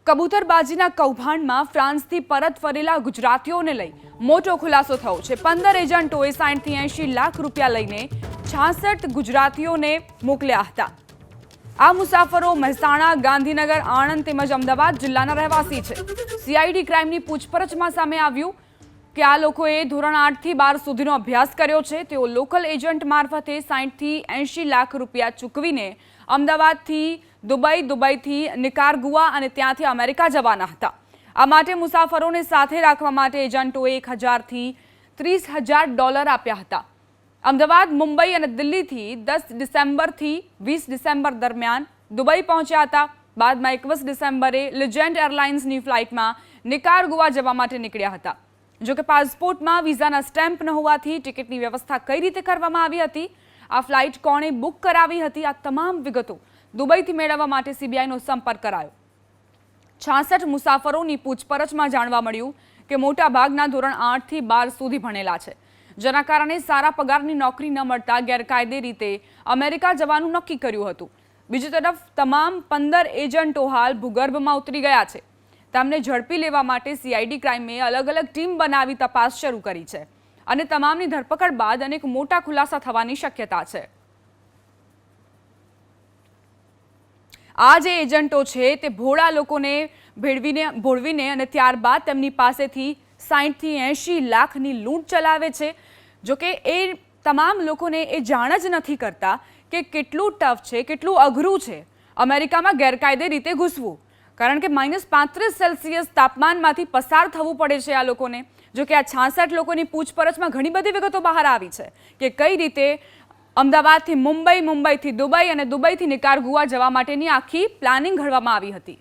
કબૂતરબાજીના કૌભાંડમાં ફ્રાન્સથી પરત ફરેલા ગુજરાતીઓને લઈ મોટો ખુલાસો થયો છે। 15 એજન્ટોએ 60 થી 80 લાખ રૂપિયા લઈને 66 ગુજરાતીઓને મોકલ્યા હતા। આ મુસાફરો મહેસાણા, ગાંધીનગર, આણંદ તેમજ અમદાવાદ જિલ્લાના રહેવાસી છે। સીઆઈડી ક્રાઇમની પૂછપરછમાં સામે આવ્યું કે આ લોકોએ ધોરણ 8 થી 12 સુધીનો અભ્યાસ કર્યો છે। તેઓ લોકલ એજન્ટ મારફતે 60 થી 80 લાખ રૂપિયા ચૂકવીને અમદાવાદથી દુબઈથી નિકારાગુઆ અને ત્યાંથી અમેરિકા જવાના હતા। આ માટે મુસાફરોને સાથે રાખવા માટે એજન્ટોએ 1000 થી 30000 ડોલર આપ્યા હતા। અમદાવાદ, મુંબઈ અને દિલ્હીથી 10 ડિસેમ્બરથી 20 ડિસેમ્બર દરમિયાન દુબઈ પહોંચ્યા હતા। બાદમાં 21 ડિસેમ્બરે લિજેન્ડ એરલાઇન્સની ફ્લાઇટમાં નિકારાગુઆ જવા માટે નીકળ્યા હતા। જોકે પાસપોર્ટમાં વિઝાના સ્ટેમ્પ ન હોવાથી ટિકિટની વ્યવસ્થા કઈ રીતે કરવામાં આવી હતી, આ ફ્લાઇટ કોણે બુક કરાવી હતી, આ તમામ વિગતો દુબઈથી મેળવવા માટે સીબીઆઈનો સંપર્ક કરાયો। 66 મુસાફરોની પૂછપરછમાં જાણવા મળ્યું કે મોટાભાગના ધોરણ 8 થી 12 સુધી ભણેલા છે, જેના કારણે સારા પગારની નોકરી ન મળતા ગેરકાયદે રીતે અમેરિકા જવાનું નક્કી કર્યું હતું। બીજી તરફ તમામ 15 એજન્ટો હાલ ભૂગર્ભમાં ઉતરી ગયા છે। તેમને ઝડપી લેવા માટે સીઆઈડી ક્રાઇમે અલગ અલગ ટીમ બનાવી તપાસ શરૂ કરી છે અને તમામની ધરપકડ બાદ અનેક મોટા ખુલાસા થવાની શક્યતા છે। આ જે એજન્ટો છે તે ભોળા લોકોને ભોળવીને અને ત્યારબાદ તેમની પાસેથી 60 થી 80 લાખની લૂંટ ચલાવે છે। જોકે એ તમામ લોકોને એ જાણ જ નથી કરતા કે કેટલું ટફ છે, કેટલું અઘરું છે અમેરિકામાં ગેરકાયદે રીતે ઘૂસવું, કારણ કે -35 સેલ્સિયસ તાપમાનમાંથી પસાર થવું પડે છે આ લોકોને। જોકે આ 66 લોકોની પૂછપરછમાં ઘણી બધી વિગતો બહાર આવી છે કે કઈ રીતે અમદાવાદથી મુંબઈ, મુંબઈથી દુબઈ અને દુબઈથી નિકારાગુઆ જવા માટેની આખી પ્લાનિંગ ઘડવામાં આવી હતી।